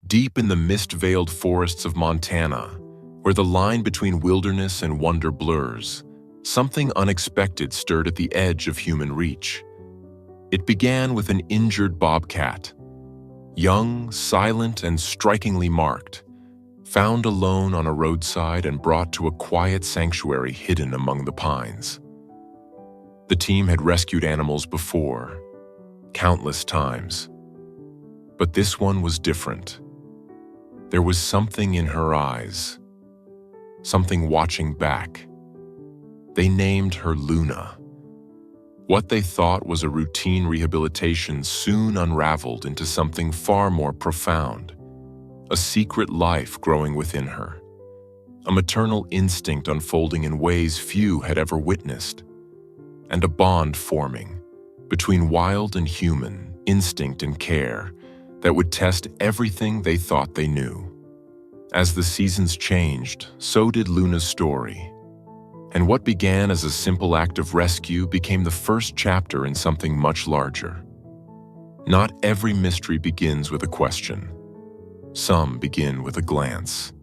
Deep in the mist-veiled forests of Montana, where the line between wilderness and wonder blurs, something unexpected stirred at the edge of human reach. It began with an injured bobcat, young, silent, and strikingly marked, found alone on a roadside and brought to a quiet sanctuary hidden among the pines. The team had rescued animals before, countless times. But this one was different. There was something in her eyes, something watching back. They named her Luna. What they thought was a routine rehabilitation soon unraveled into something far more profound, a secret life growing within her, a maternal instinct unfolding in ways few had ever witnessed, and a bond forming between wild and human, instinct and care, that would test everything they thought they knew. As the seasons changed, so did Luna's story. And what began as a simple act of rescue became the first chapter in something much larger. Not every mystery begins with a question. Some begin with a glance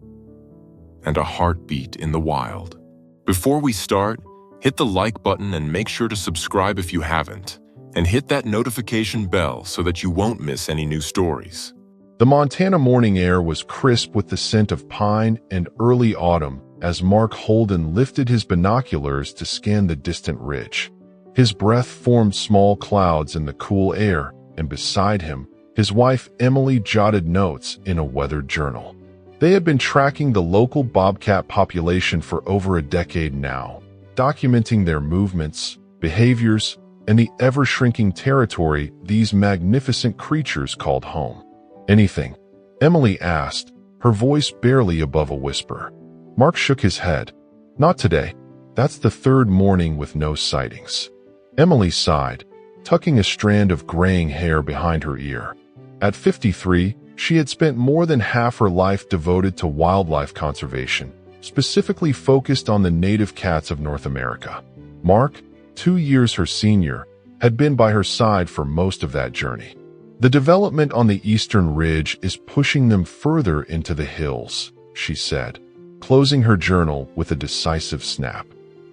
and a heartbeat in the wild. Before we start, hit the like button and make sure to subscribe if you haven't, and hit that notification bell so that you won't miss any new stories. The Montana morning air was crisp with the scent of pine and early autumn as Mark Holden lifted his binoculars to scan the distant ridge. His breath formed small clouds in the cool air, and beside him, his wife Emily jotted notes in a weathered journal. They had been tracking the local bobcat population for over a decade now, documenting their movements, behaviors, and the ever-shrinking territory these magnificent creatures called home. "Anything?" Emily asked, her voice barely above a whisper. Mark shook his head. "Not today. That's the third morning with no sightings." Emily sighed, tucking a strand of graying hair behind her ear. At 53, she had spent more than half her life devoted to wildlife conservation, specifically focused on the native cats of North America. Mark, 2 years her senior, had been by her side for most of that journey. "The development on the eastern ridge is pushing them further into the hills," she said, closing her journal with a decisive snap.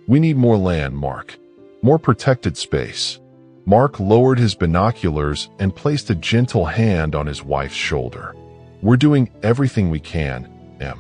"We need more land, Mark. More protected space." Mark lowered his binoculars and placed a gentle hand on his wife's shoulder. "We're doing everything we can, Em.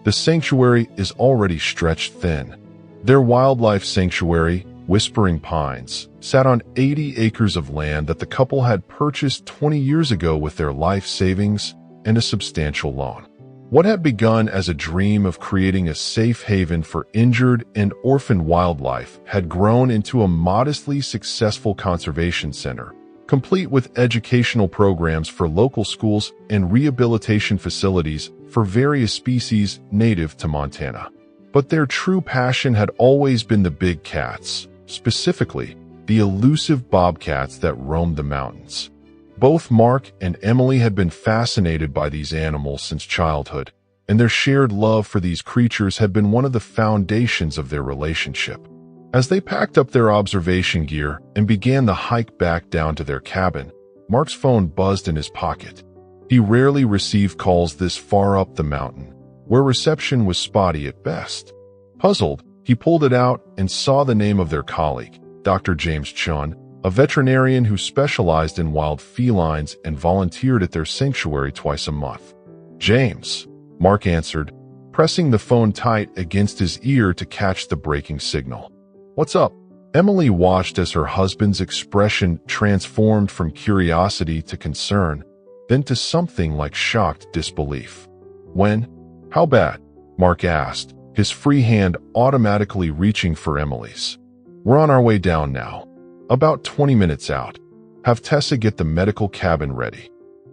The sanctuary is already stretched thin." Their wildlife sanctuary, Whispering Pines, sat on 80 acres of land that the couple had purchased 20 years ago with their life savings and a substantial loan. What had begun as a dream of creating a safe haven for injured and orphaned wildlife had grown into a modestly successful conservation center, complete with educational programs for local schools and rehabilitation facilities for various species native to Montana. But their true passion had always been the big cats, specifically the elusive bobcats that roamed the mountains. Both Mark and Emily had been fascinated by these animals since childhood, and their shared love for these creatures had been one of the foundations of their relationship. As they packed up their observation gear and began the hike back down to their cabin, Mark's phone buzzed in his pocket. He rarely received calls this far up the mountain, where reception was spotty at best. Puzzled, he pulled it out and saw the name of their colleague, Dr. James Chun, a veterinarian who specialized in wild felines and volunteered at their sanctuary twice a month. "James," Mark answered, pressing the phone tight against his ear to catch the breaking signal. "What's up?" Emily watched as her husband's expression transformed from curiosity to concern, then to something like shocked disbelief. "When? How bad?" Mark asked, his free hand automatically reaching for Emily's. "We're on our way down now. About 20 minutes out. Have Tessa get the medical cabin ready."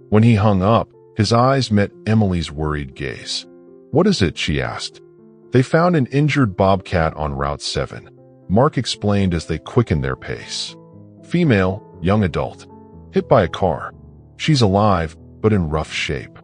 When he hung up, his eyes met Emily's worried gaze. "What is it?" she asked. "They found an injured bobcat on Route 7. Mark explained as they quickened their pace. "Female, young adult. Hit by a car. She's alive, but in rough shape."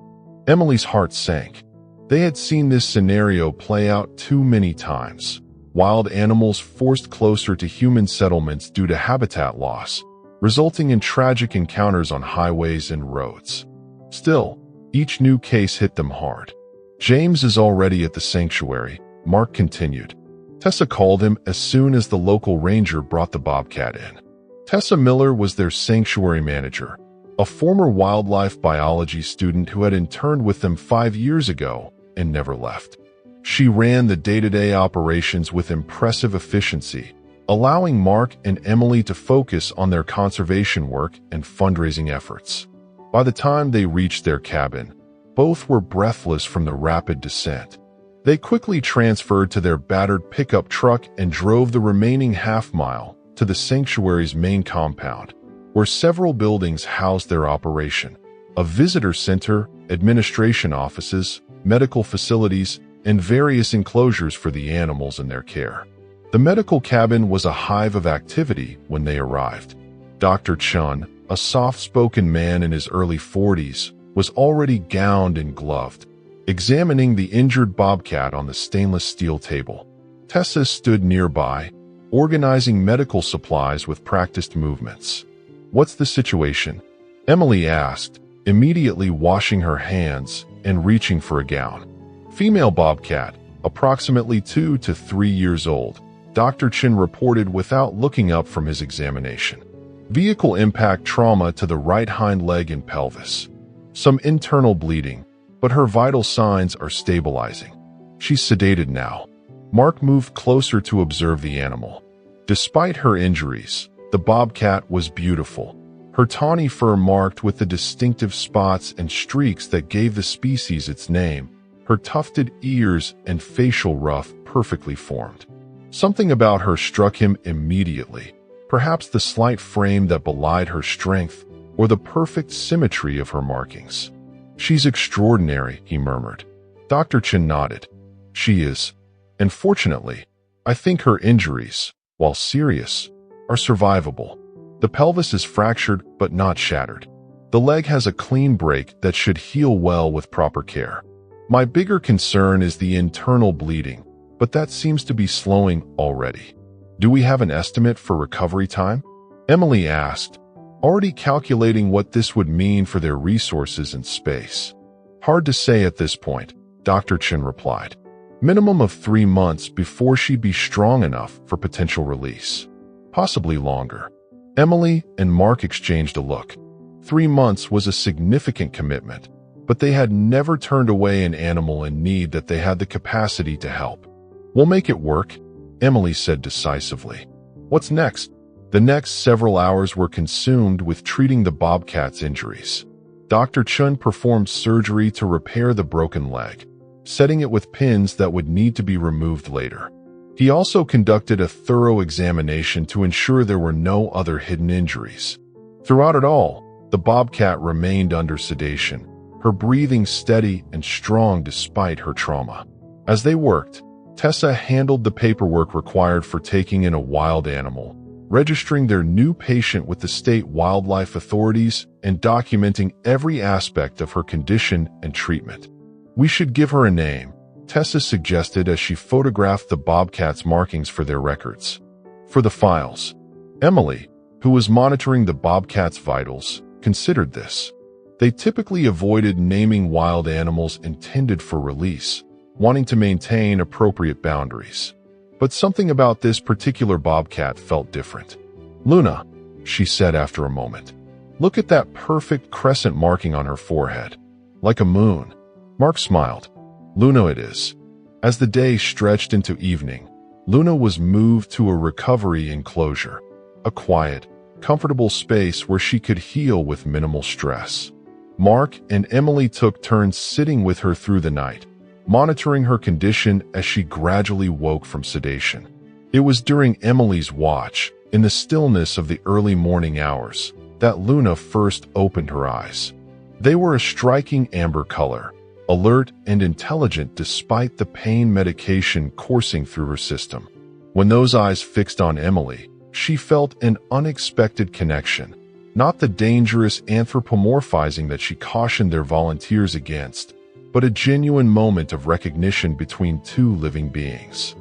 Emily's heart sank. They had seen this scenario play out too many times. Wild animals forced closer to human settlements due to habitat loss, resulting in tragic encounters on highways and roads. Still, Each new case hit them hard. James is already at the sanctuary, Mark continued. Tessa called him as soon as the local ranger brought the Bobcat in. Tessa Miller was their sanctuary manager, a former wildlife biology student who had interned with them 5 years ago and never left. She ran the day-to-day operations with impressive efficiency, allowing Mark and Emily to focus on their conservation work and fundraising efforts. By the time they reached their cabin, both were breathless from the rapid descent. They quickly transferred to their battered pickup truck and drove the remaining half-mile to the sanctuary's main compound, where several buildings housed their operation: a visitor center, administration offices, medical facilities, and various enclosures for the animals in their care. The medical cabin was a hive of activity when they arrived. Dr. Chun, a soft-spoken man in his early 40s, was already gowned and gloved, examining the injured Bobcat on the stainless steel table. Tessa stood nearby, organizing medical supplies with practiced movements. "What's the situation?" Emily asked, immediately washing her hands and reaching for a gown. "Female Bobcat, approximately 2 to 3 years old," Dr. Chin reported without looking up from his examination. "Vehicle impact trauma to the right hind leg and pelvis. Some internal bleeding, but her vital signs are stabilizing. She's sedated now." Mark moved closer to observe the animal. Despite her injuries, the Bobcat was beautiful, her tawny fur marked with the distinctive spots and streaks that gave the species its name, her tufted ears and facial ruff perfectly formed. Something about her struck him immediately, perhaps the slight frame that belied her strength or the perfect symmetry of her markings. "She's extraordinary," he murmured. Dr. Chin nodded. "She is. And fortunately, I think her injuries, while serious, are survivable. The pelvis is fractured but not shattered. The leg has a clean break that should heal well with proper care. My bigger concern is the internal bleeding, but that seems to be slowing already. Do we have an estimate for recovery time?" Emily asked, already calculating what this would mean for their resources and space. "Hard to say at this point," Dr. Chin replied. "Minimum of 3 months before she'd be strong enough for potential release. Possibly longer." Emily and Mark exchanged a look. 3 months was a significant commitment, but they had never turned away an animal in need that they had the capacity to help. "We'll make it work," Emily said decisively. "What's next?" The next several hours were consumed with treating the Bobcat's injuries. Dr. Chun performed surgery to repair the broken leg, setting it with pins that would need to be removed later. He also conducted a thorough examination to ensure there were no other hidden injuries. Throughout it all, the Bobcat remained under sedation, her breathing steady and strong despite her trauma. As they worked, Tessa handled the paperwork required for taking in a wild animal, registering their new patient with the state wildlife authorities and documenting every aspect of her condition and treatment. "We should give her a name," Tessa suggested as she photographed the Bobcat's markings for their records. For the files, Emily, who was monitoring the Bobcat's vitals, considered this. They typically avoided naming wild animals intended for release, wanting to maintain appropriate boundaries. But something about this particular Bobcat felt different. "Luna," she said after a moment. "Look at that perfect crescent marking on her forehead. Like a moon." Mark smiled. "Luna it is." As the day stretched into evening, Luna was moved to a recovery enclosure, a quiet, comfortable space where she could heal with minimal stress. Mark and Emily took turns sitting with her through the night, monitoring her condition as she gradually woke from sedation. It was during Emily's watch, in the stillness of the early morning hours, that Luna first opened her eyes. They were a striking amber color, alert and intelligent despite the pain medication coursing through her system. When those eyes fixed on Emily, she felt an unexpected connection, not the dangerous anthropomorphizing that she cautioned their volunteers against, but a genuine moment of recognition between two living beings.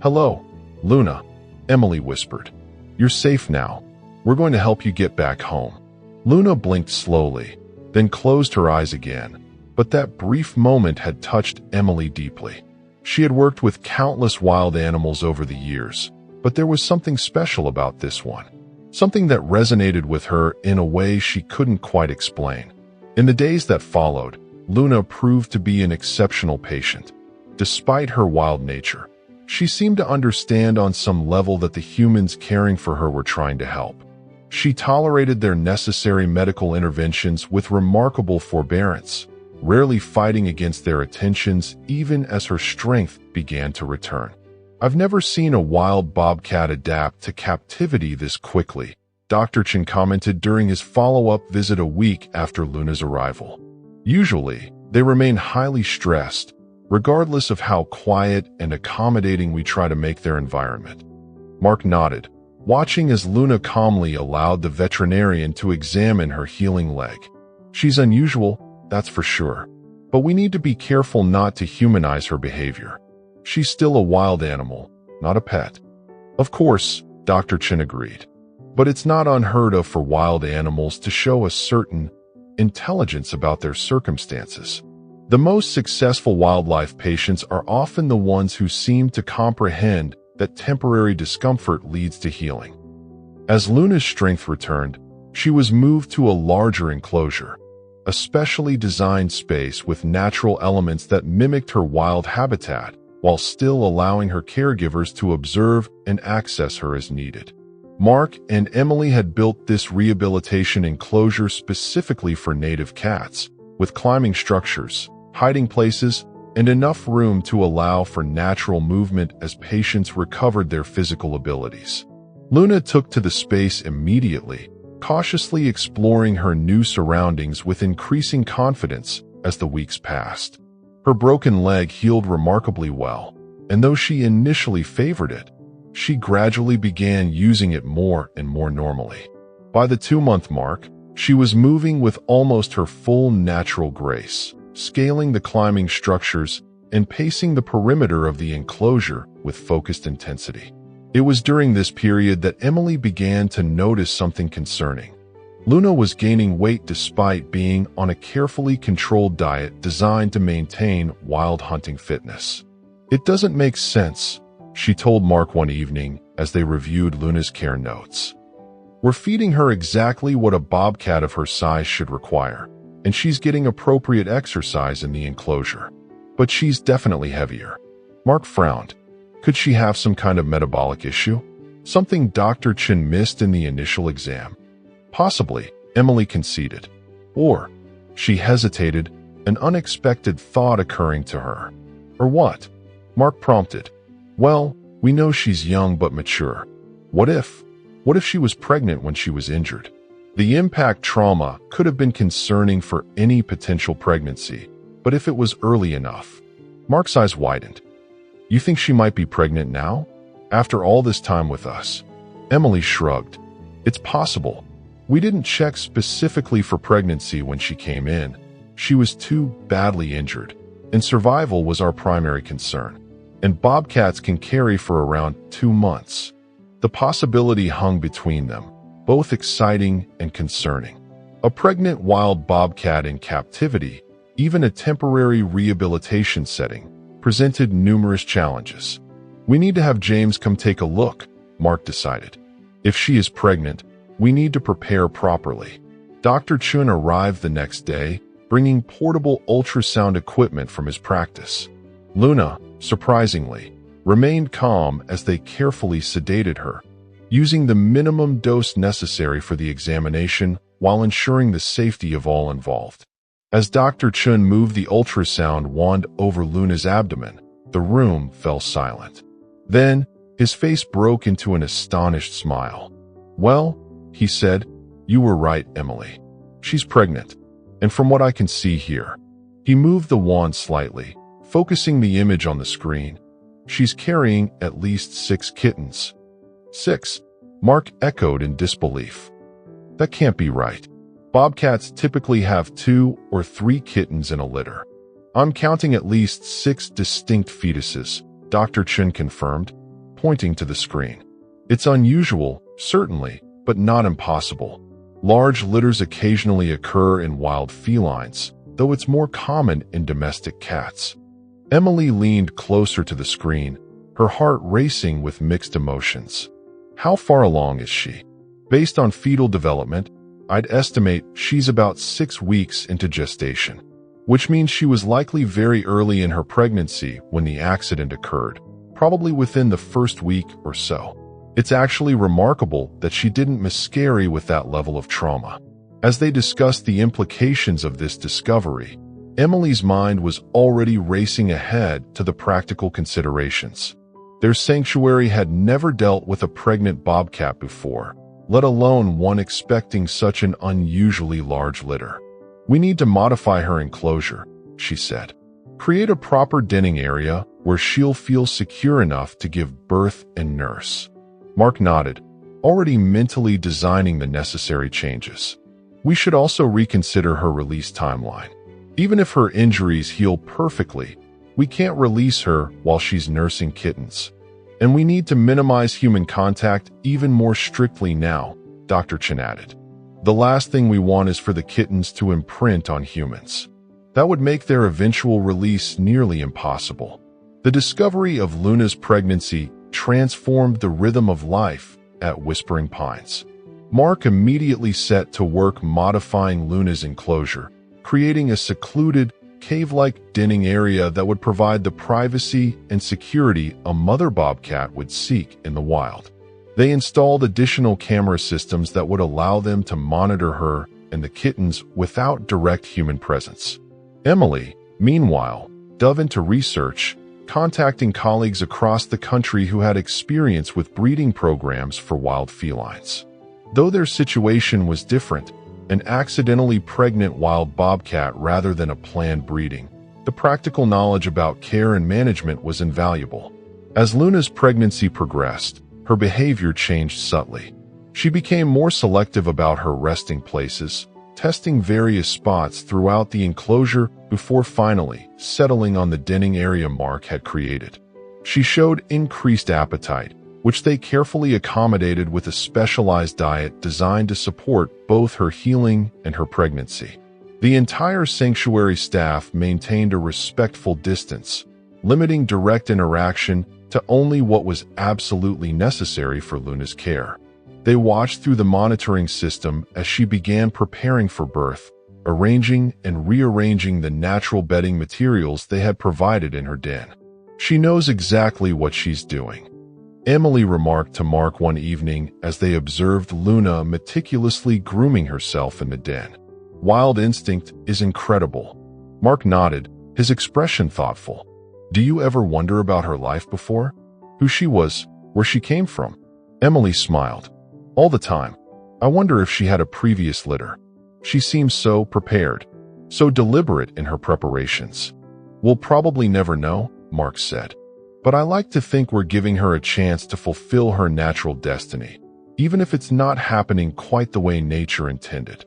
"Hello, Luna," Emily whispered. "You're safe now. We're going to help you get back home." Luna blinked slowly, then closed her eyes again, But that brief moment had touched Emily deeply. She had worked with countless wild animals over the years, but there was something special about this one. Something that resonated with her in a way she couldn't quite explain. In the days that followed, Luna proved to be an exceptional patient. Despite her wild nature, she seemed to understand on some level that the humans caring for her were trying to help. She tolerated their necessary medical interventions with remarkable forbearance, rarely fighting against their attentions even as her strength began to return. "I've never seen a wild bobcat adapt to captivity this quickly," Dr. Chen commented during his follow-up visit a week after Luna's arrival. "Usually, they remain highly stressed, regardless of how quiet and accommodating we try to make their environment." Mark nodded, watching as Luna calmly allowed the veterinarian to examine her healing leg. "She's unusual, that's for sure. But we need to be careful not to humanize her behavior. She's still a wild animal, not a pet." Of course, Dr. Chen agreed. But it's not unheard of for wild animals to show a certain intelligence about their circumstances. The most successful wildlife patients are often the ones who seem to comprehend that temporary discomfort leads to healing. As Luna's strength returned, she was moved to a larger enclosure, a specially designed space with natural elements that mimicked her wild habitat, while still allowing her caregivers to observe and access her as needed. Mark and Emily had built this rehabilitation enclosure specifically for native cats, with climbing structures, hiding places, and enough room to allow for natural movement as patients recovered their physical abilities. Luna took to the space immediately, cautiously exploring her new surroundings with increasing confidence as the weeks passed. Her broken leg healed remarkably well, and though she initially favored it, she gradually began using it more and more normally. By the 2-month mark, she was moving with almost her full natural grace, scaling the climbing structures and pacing the perimeter of the enclosure with focused intensity. It was during this period that Emily began to notice something concerning. Luna was gaining weight despite being on a carefully controlled diet designed to maintain wild hunting fitness. "It doesn't make sense," she told Mark one evening as they reviewed Luna's care notes. "We're feeding her exactly what a bobcat of her size should require, and she's getting appropriate exercise in the enclosure. But she's definitely heavier." Mark frowned. Could she have some kind of metabolic issue? Something Dr. Chen missed in the initial exam? Possibly, Emily conceded. Or, she hesitated, an unexpected thought occurring to her. Or what? Mark prompted. "Well, we know she's young but mature. What if she was pregnant when she was injured?" The impact trauma could have been concerning for any potential pregnancy, but if it was early enough. Mark's eyes widened. "You think she might be pregnant now? After all this time with us?" Emily shrugged. "It's possible. We didn't check specifically for pregnancy when she came in. She was too badly injured, and survival was our primary concern. And bobcats can carry for around 2 months. The possibility hung between them, both exciting and concerning. A pregnant wild bobcat in captivity, even a temporary rehabilitation setting, presented numerous challenges. "We need to have James come take a look," Mark decided. "If she is pregnant, we need to prepare properly." Dr. Chun arrived the next day, bringing portable ultrasound equipment from his practice. Luna, surprisingly, remained calm as they carefully sedated her, using the minimum dose necessary for the examination while ensuring the safety of all involved. As Dr. Chun moved the ultrasound wand over Luna's abdomen, the room fell silent. Then, his face broke into an astonished smile. "Well," he said, "you were right, Emily. She's pregnant. And from what I can see here," he moved the wand slightly, focusing the image on the screen, "she's carrying at least 6 kittens." 6? Mark echoed in disbelief. "That can't be right. Bobcats typically have 2 or 3 kittens in a litter." "I'm counting at least 6 distinct fetuses," Dr. Chen confirmed, pointing to the screen. "It's unusual, certainly, but not impossible. Large litters occasionally occur in wild felines, though it's more common in domestic cats. Emily leaned closer to the screen, her heart racing with mixed emotions. How far along is she? Based on fetal development, I'd estimate she's about 6 weeks into gestation, which means she was likely very early in her pregnancy when the accident occurred, probably within the first week or so. It's actually remarkable that she didn't miscarry with that level of trauma. As they discussed the implications of this discovery, Emily's mind was already racing ahead to the practical considerations. Their sanctuary had never dealt with a pregnant bobcat before, let alone one expecting such an unusually large litter. "We need to modify her enclosure," she said. "Create a proper denning area where she'll feel secure enough to give birth and nurse." Mark nodded, already mentally designing the necessary changes. "We should also reconsider her release timeline. Even if her injuries heal perfectly, we can't release her while she's nursing kittens. And we need to minimize human contact even more strictly now," Dr. Chen added. "The last thing we want is for the kittens to imprint on humans. That would make their eventual release nearly impossible." The discovery of Luna's pregnancy transformed the rhythm of life at Whispering Pines. Mark immediately set to work modifying Luna's enclosure, creating a secluded, cave-like denning area that would provide the privacy and security a mother bobcat would seek in the wild. They installed additional camera systems that would allow them to monitor her and the kittens without direct human presence. Emily, meanwhile, dove into research, contacting colleagues across the country who had experience with breeding programs for wild felines. Though their situation was different, an accidentally pregnant wild bobcat rather than a planned breeding, the practical knowledge about care and management was invaluable. As Luna's pregnancy progressed, her behavior changed subtly. She became more selective about her resting places, testing various spots throughout the enclosure before finally settling on the denning area Mark had created. She showed increased appetite, which they carefully accommodated with a specialized diet designed to support both her healing and her pregnancy. The entire sanctuary staff maintained a respectful distance, limiting direct interaction to only what was absolutely necessary for Luna's care. They watched through the monitoring system as she began preparing for birth, arranging and rearranging the natural bedding materials they had provided in her den. "She knows exactly what she's doing," Emily remarked to Mark one evening as they observed Luna meticulously grooming herself in the den. "Wild instinct is incredible." Mark nodded, his expression thoughtful. "Do you ever wonder about her life before? Who she was, where she came from?" Emily smiled. "All the time. I wonder if she had a previous litter. She seems so prepared, so deliberate in her preparations." "We'll probably never know," Mark said. "But I like to think we're giving her a chance to fulfill her natural destiny, even if it's not happening quite the way nature intended."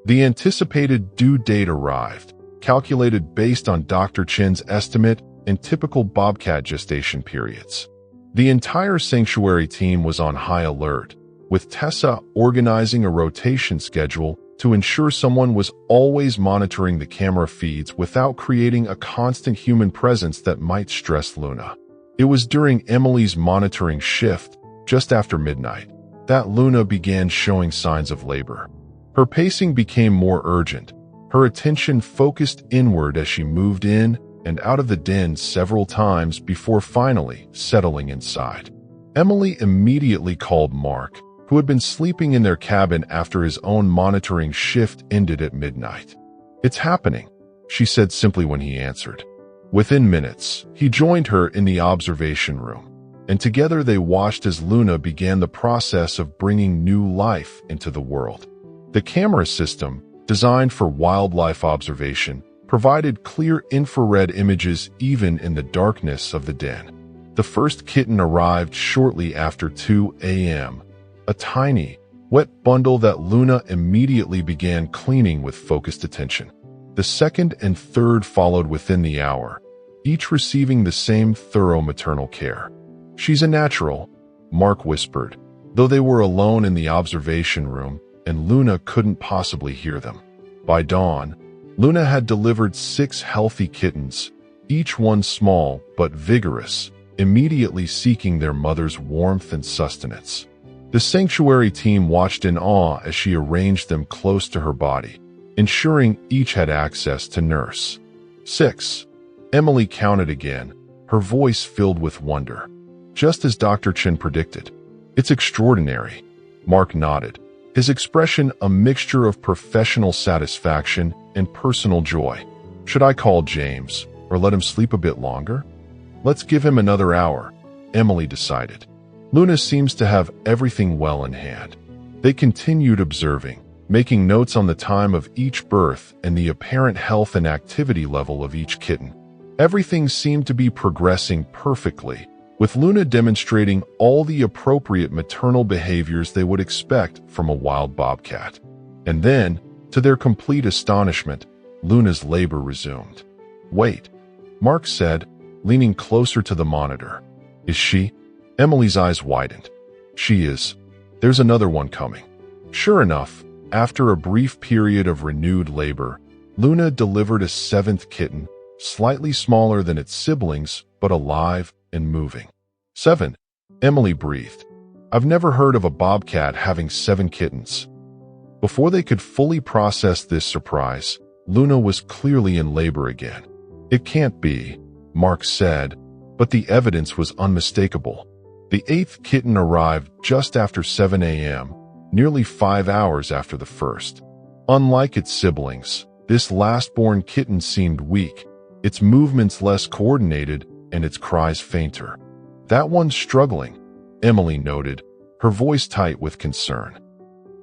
The anticipated due date arrived, calculated based on Dr. Chen's estimate and typical bobcat gestation periods. The entire sanctuary team was on high alert, with Tessa organizing a rotation schedule to ensure someone was always monitoring the camera feeds without creating a constant human presence that might stress Luna. It was during Emily's monitoring shift, just after midnight, that Luna began showing signs of labor. Her pacing became more urgent, her attention focused inward as she moved in and out of the den several times before finally settling inside. Emily immediately called Mark, who had been sleeping in their cabin after his own monitoring shift ended at midnight. "It's happening," she said simply when he answered. Within minutes, he joined her in the observation room, and together they watched as Luna began the process of bringing new life into the world. The camera system, designed for wildlife observation, provided clear infrared images even in the darkness of the den. The first kitten arrived shortly after 2 a.m., a tiny, wet bundle that Luna immediately began cleaning with focused attention. The second and third followed within the hour, each receiving the same thorough maternal care. "She's a natural," Mark whispered, though they were alone in the observation room and Luna couldn't possibly hear them. By dawn, Luna had delivered 6 healthy kittens, each one small but vigorous, immediately seeking their mother's warmth and sustenance. The sanctuary team watched in awe as she arranged them close to her body, ensuring each had access to nurse. 6. Emily counted again, her voice filled with wonder. Just as Dr. Chen predicted. It's extraordinary. Mark nodded, his expression a mixture of professional satisfaction and personal joy. Should I call James, or let him sleep a bit longer? Let's give him another hour, Emily decided. Luna seems to have everything well in hand. They continued observing, making notes on the time of each birth and the apparent health and activity level of each kitten. Everything seemed to be progressing perfectly, with Luna demonstrating all the appropriate maternal behaviors they would expect from a wild bobcat. And then, to their complete astonishment, Luna's labor resumed. Wait, Mark said, leaning closer to the monitor. Is she? Emily's eyes widened. She is. There's another one coming. Sure enough, after a brief period of renewed labor, Luna delivered a 7th kitten, slightly smaller than its siblings, but alive and moving. 7. Emily breathed. I've never heard of a bobcat having 7 kittens. Before they could fully process this surprise, Luna was clearly in labor again. It can't be, Mark said, but the evidence was unmistakable. The 8th kitten arrived just after 7 a.m., nearly 5 hours after the first. Unlike its siblings, this last-born kitten seemed weak, its movements less coordinated and its cries fainter. That one's struggling, Emily noted, her voice tight with concern.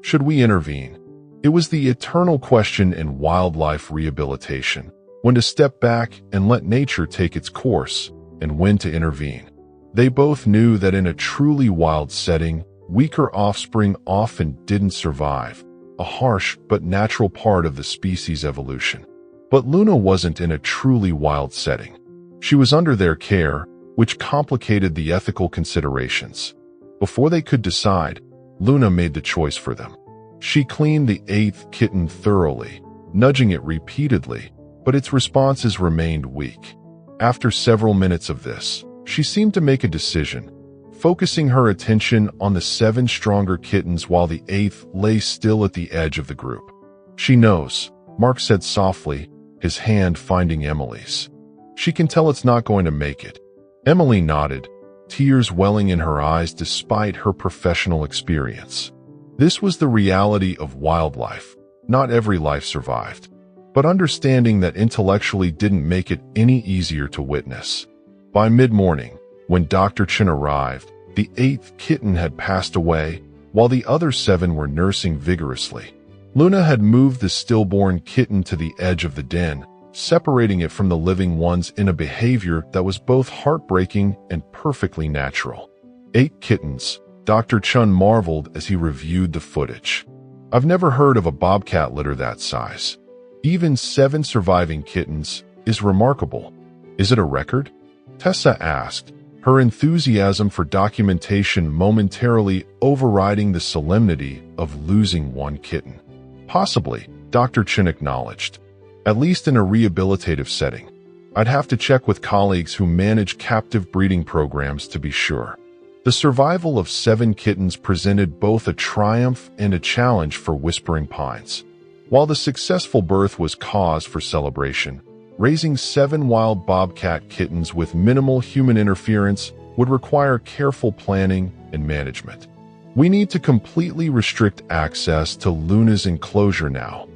Should we intervene? It was the eternal question in wildlife rehabilitation, when to step back and let nature take its course, and when to intervene. They both knew that in a truly wild setting, weaker offspring often didn't survive, a harsh but natural part of the species' evolution. But Luna wasn't in a truly wild setting. She was under their care, which complicated the ethical considerations. Before they could decide, Luna made the choice for them. She cleaned the 8th kitten thoroughly, nudging it repeatedly, but its responses remained weak. After several minutes of this, she seemed to make a decision, focusing her attention on the 7 stronger kittens while the 8th lay still at the edge of the group. She knows, Mark said softly, his hand finding Emily's. She can tell it's not going to make it. Emily nodded, tears welling in her eyes despite her professional experience. This was the reality of wildlife. Not every life survived. But understanding that intellectually didn't make it any easier to witness. By mid-morning, when Dr. Chen arrived, the 8th kitten had passed away, while the other 7 were nursing vigorously. Luna had moved the stillborn kitten to the edge of the den, separating it from the living ones in a behavior that was both heartbreaking and perfectly natural. 8 kittens, Dr. Chen marveled as he reviewed the footage. I've never heard of a bobcat litter that size. Even 7 surviving kittens is remarkable. Is it a record? Tessa asked, her enthusiasm for documentation momentarily overriding the solemnity of losing 1 kitten. Possibly, Dr. Chen acknowledged. At least in a rehabilitative setting. I'd have to check with colleagues who manage captive breeding programs to be sure. The survival of 7 kittens presented both a triumph and a challenge for Whispering Pines. While the successful birth was cause for celebration, raising 7 wild bobcat kittens with minimal human interference would require careful planning and management. We need to completely restrict access to Luna's enclosure now,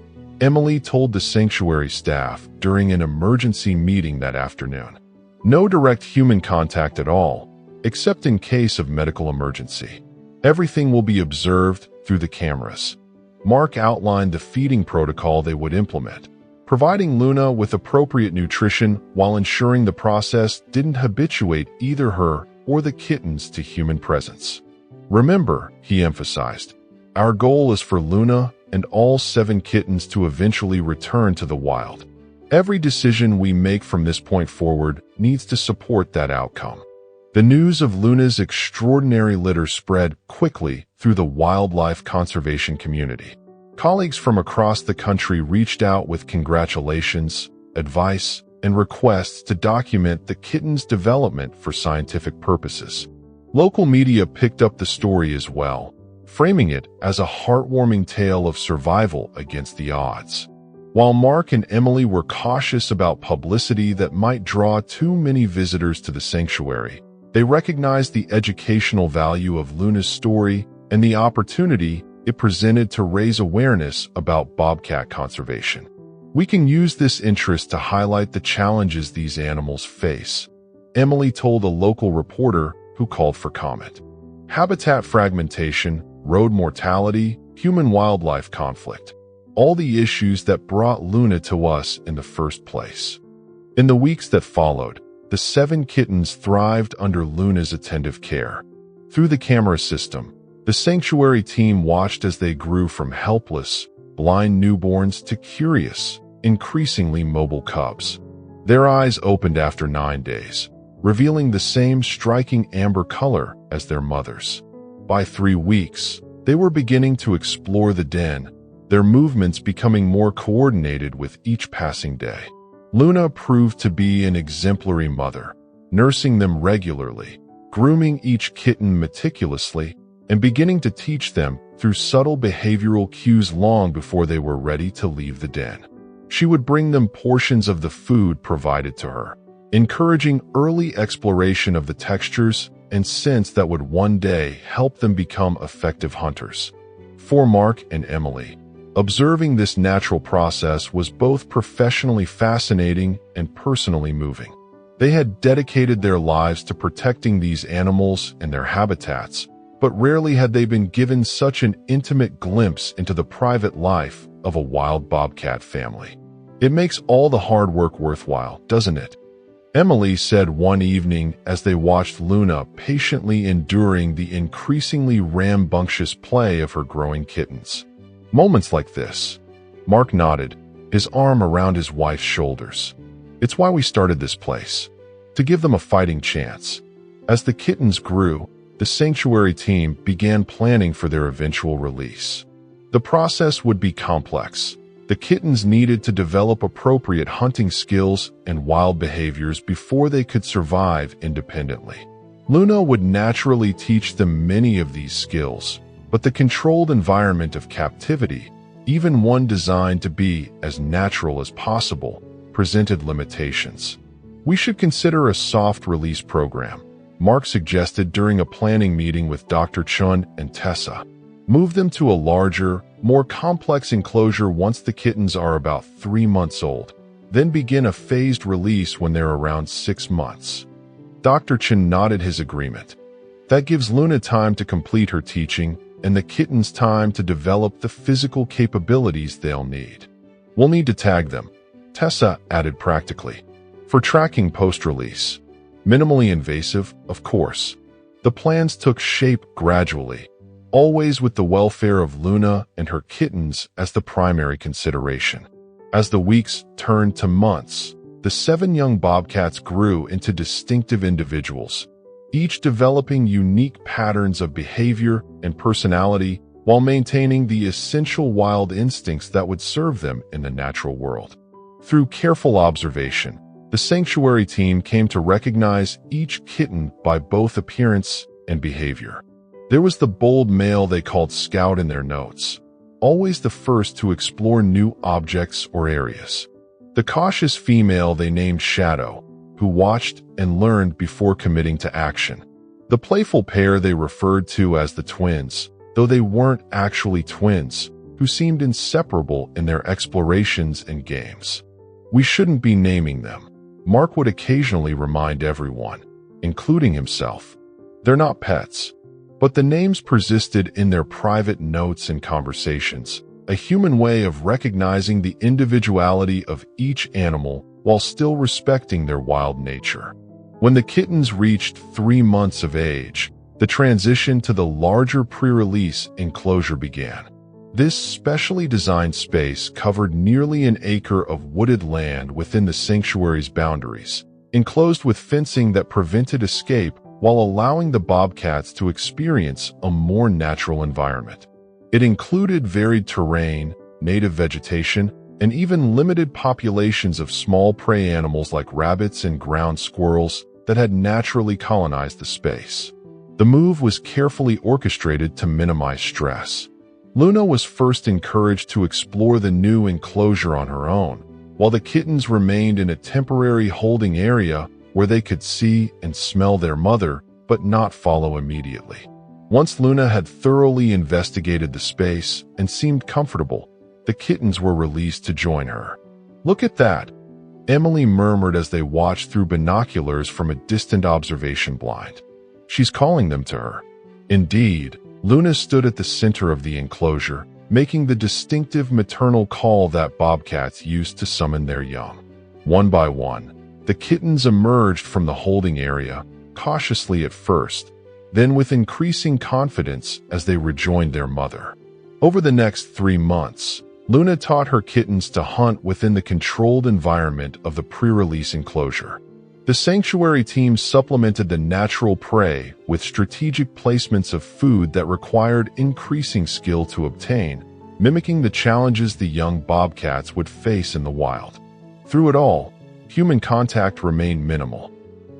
Emily told the sanctuary staff during an emergency meeting that afternoon. No direct human contact at all, except in case of medical emergency. Everything will be observed through the cameras. Mark outlined the feeding protocol they would implement, providing Luna with appropriate nutrition while ensuring the process didn't habituate either her or the kittens to human presence. Remember, he emphasized, our goal is for Luna and all 7 kittens to eventually return to the wild. Every decision we make from this point forward needs to support that outcome. The news of Luna's extraordinary litter spread quickly through the wildlife conservation community. Colleagues from across the country reached out with congratulations, advice, and requests to document the kitten's development for scientific purposes. Local media picked up the story as well, framing it as a heartwarming tale of survival against the odds. While Mark and Emily were cautious about publicity that might draw too many visitors to the sanctuary, they recognized the educational value of Luna's story and the opportunity it presented to raise awareness about bobcat conservation. We can use this interest to highlight the challenges these animals face, Emily told a local reporter who called for comment. Habitat fragmentation, road mortality, human-wildlife conflict. All the issues that brought Luna to us in the first place. In the weeks that followed, the 7 kittens thrived under Luna's attentive care. Through the camera system, the sanctuary team watched as they grew from helpless, blind newborns to curious, increasingly mobile cubs. Their eyes opened after 9 days, revealing the same striking amber color as their mothers. By 3 weeks, they were beginning to explore the den, their movements becoming more coordinated with each passing day. Luna proved to be an exemplary mother, nursing them regularly, grooming each kitten meticulously, and beginning to teach them through subtle behavioral cues long before they were ready to leave the den. She would bring them portions of the food provided to her, encouraging early exploration of the textures and scents that would one day help them become effective hunters. For Mark and Emily, observing this natural process was both professionally fascinating and personally moving. They had dedicated their lives to protecting these animals and their habitats, but rarely had they been given such an intimate glimpse into the private life of a wild bobcat family. It makes all the hard work worthwhile, doesn't it? Emily said one evening as they watched Luna patiently enduring the increasingly rambunctious play of her growing kittens. Moments like this. Mark nodded, his arm around his wife's shoulders. It's why we started this place, to give them a fighting chance. As the kittens grew, the sanctuary team began planning for their eventual release. The process would be complex. The kittens needed to develop appropriate hunting skills and wild behaviors before they could survive independently. Luna would naturally teach them many of these skills, but the controlled environment of captivity, even one designed to be as natural as possible, presented limitations. We should consider a soft release program, Mark suggested during a planning meeting with Dr. Chun and Tessa. Move them to a larger, more complex enclosure once the kittens are about 3 months old, then begin a phased release when they're around 6 months. Dr. Chun nodded his agreement. That gives Luna time to complete her teaching and the kittens time to develop the physical capabilities they'll need. We'll need to tag them, Tessa added practically, for tracking post-release. Minimally invasive, of course. The plans took shape gradually, always with the welfare of Luna and her kittens as the primary consideration. As the weeks turned to months, the 7 young bobcats grew into distinctive individuals, each developing unique patterns of behavior and personality while maintaining the essential wild instincts that would serve them in the natural world. Through careful observation, the sanctuary team came to recognize each kitten by both appearance and behavior. There was the bold male they called Scout in their notes, always the first to explore new objects or areas. The cautious female they named Shadow, who watched and learned before committing to action. The playful pair they referred to as the twins, though they weren't actually twins, who seemed inseparable in their explorations and games. We shouldn't be naming them, Mark would occasionally remind everyone, including himself. They're not pets. But the names persisted in their private notes and conversations, a human way of recognizing the individuality of each animal while still respecting their wild nature. When the kittens reached 3 months of age, the transition to the larger pre-release enclosure began. This specially designed space covered nearly an acre of wooded land within the sanctuary's boundaries, enclosed with fencing that prevented escape while allowing the bobcats to experience a more natural environment. It included varied terrain, native vegetation, and even limited populations of small prey animals like rabbits and ground squirrels that had naturally colonized the space. The move was carefully orchestrated to minimize stress. Luna was first encouraged to explore the new enclosure on her own, while the kittens remained in a temporary holding area where they could see and smell their mother, but not follow immediately. Once Luna had thoroughly investigated the space and seemed comfortable, the kittens were released to join her. "Look at that," Emily murmured as they watched through binoculars from a distant observation blind. "She's calling them to her." Indeed, Luna stood at the center of the enclosure, making the distinctive maternal call that bobcats used to summon their young. One by one, the kittens emerged from the holding area, cautiously at first, then with increasing confidence as they rejoined their mother. Over the next 3 months, Luna taught her kittens to hunt within the controlled environment of the pre-release enclosure. The sanctuary team supplemented the natural prey with strategic placements of food that required increasing skill to obtain, mimicking the challenges the young bobcats would face in the wild. Through it all, human contact remained minimal.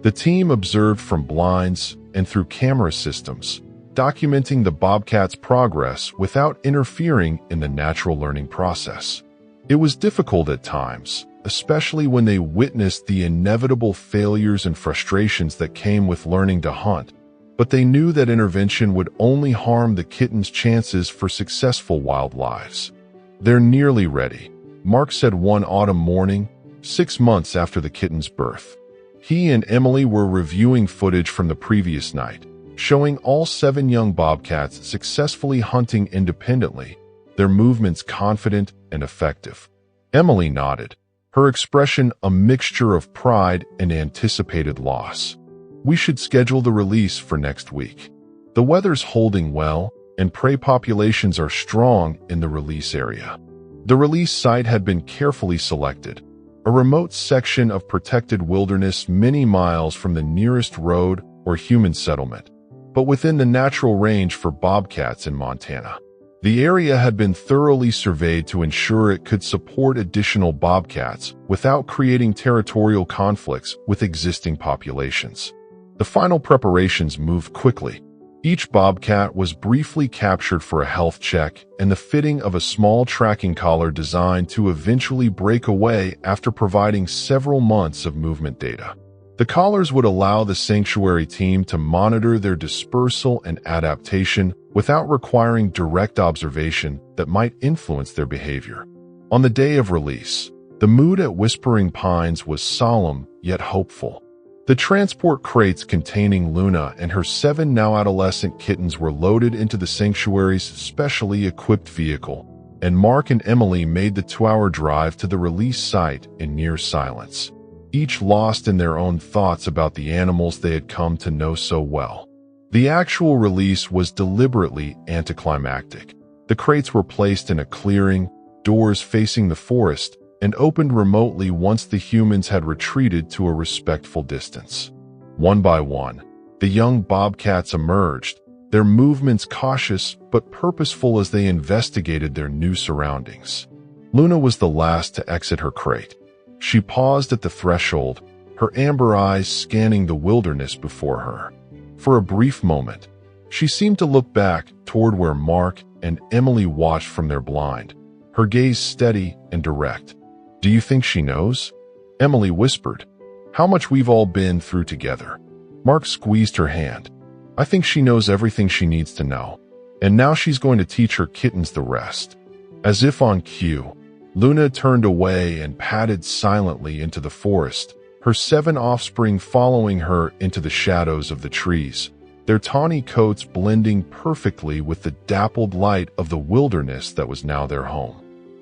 The team observed from blinds and through camera systems, documenting the bobcats' progress without interfering in the natural learning process. It was difficult at times, especially when they witnessed the inevitable failures and frustrations that came with learning to hunt, but they knew that intervention would only harm the kittens' chances for successful wild lives. "They're nearly ready," Mark said one autumn morning, 6 months after the kittens' birth. He and Emily were reviewing footage from the previous night, showing all 7 young bobcats successfully hunting independently, their movements confident and effective. Emily nodded, her expression a mixture of pride and anticipated loss. "We should schedule the release for next week. The weather's holding well, and prey populations are strong in the release area." The release site had been carefully selected, a remote section of protected wilderness many miles from the nearest road or human settlement, but within the natural range for bobcats in Montana. The area had been thoroughly surveyed to ensure it could support additional bobcats without creating territorial conflicts with existing populations. The final preparations moved quickly. Each bobcat was briefly captured for a health check and the fitting of a small tracking collar designed to eventually break away after providing several months of movement data. The collars would allow the sanctuary team to monitor their dispersal and adaptation without requiring direct observation that might influence their behavior. On the day of release, the mood at Whispering Pines was solemn yet hopeful. The transport crates containing Luna and her 7 now adolescent kittens were loaded into the sanctuary's specially equipped vehicle, and Mark and Emily made the 2-hour drive to the release site in near silence, each lost in their own thoughts about the animals they had come to know so well. The actual release was deliberately anticlimactic. The crates were placed in a clearing, doors facing the forest, and opened remotely once the humans had retreated to a respectful distance. One by one, the young bobcats emerged, their movements cautious but purposeful as they investigated their new surroundings. Luna was the last to exit her crate. She paused at the threshold, her amber eyes scanning the wilderness before her. For a brief moment, she seemed to look back toward where Mark and Emily watched from their blind, her gaze steady and direct. "Do you think she knows?" Emily whispered. "How much we've all been through together." Mark squeezed her hand. "I think she knows everything she needs to know, and now she's going to teach her kittens the rest." As if on cue, Luna turned away and padded silently into the forest, her 7 offspring following her into the shadows of the trees, their tawny coats blending perfectly with the dappled light of the wilderness that was now their home.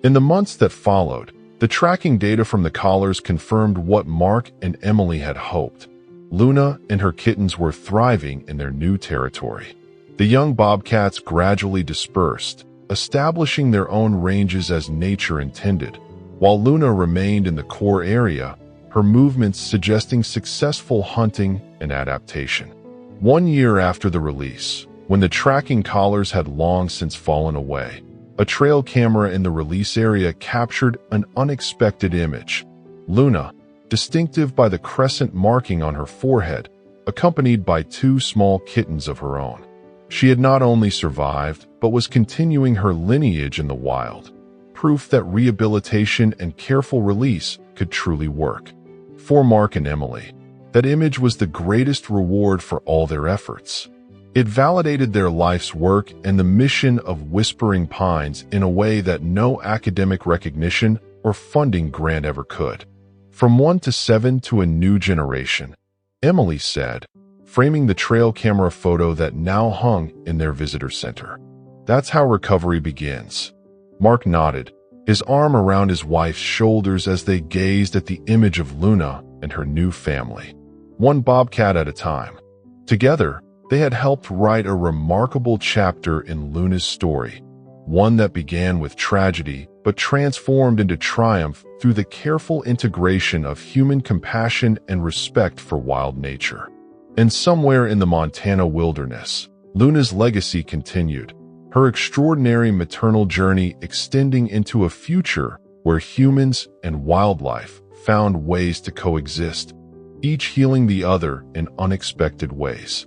In the months that followed, the tracking data from the collars confirmed what Mark and Emily had hoped. Luna and her kittens were thriving in their new territory. The young bobcats gradually dispersed, establishing their own ranges as nature intended, while Luna remained in the core area, her movements suggesting successful hunting and adaptation. 1 year after the release, when the tracking collars had long since fallen away. A trail camera in the release area captured an unexpected image. Luna, distinctive by the crescent marking on her forehead, accompanied by 2 small kittens of her own. She had not only survived, but was continuing her lineage in the wild, proof that rehabilitation and careful release could truly work. For Mark and Emily, that image was the greatest reward for all their efforts. It validated their life's work and the mission of Whispering Pines in a way that no academic recognition or funding grant ever could. From 1 to 7 to a new generation, Emily said, framing the trail camera photo that now hung in their visitor center. That's how recovery begins. Mark nodded, his arm around his wife's shoulders as they gazed at the image of Luna and her new family, one bobcat at a time. Together, they had helped write a remarkable chapter in Luna's story, one that began with tragedy but transformed into triumph through the careful integration of human compassion and respect for wild nature. And somewhere in the Montana wilderness, Luna's legacy continued, her extraordinary maternal journey extending into a future where humans and wildlife found ways to coexist, each healing the other in unexpected ways.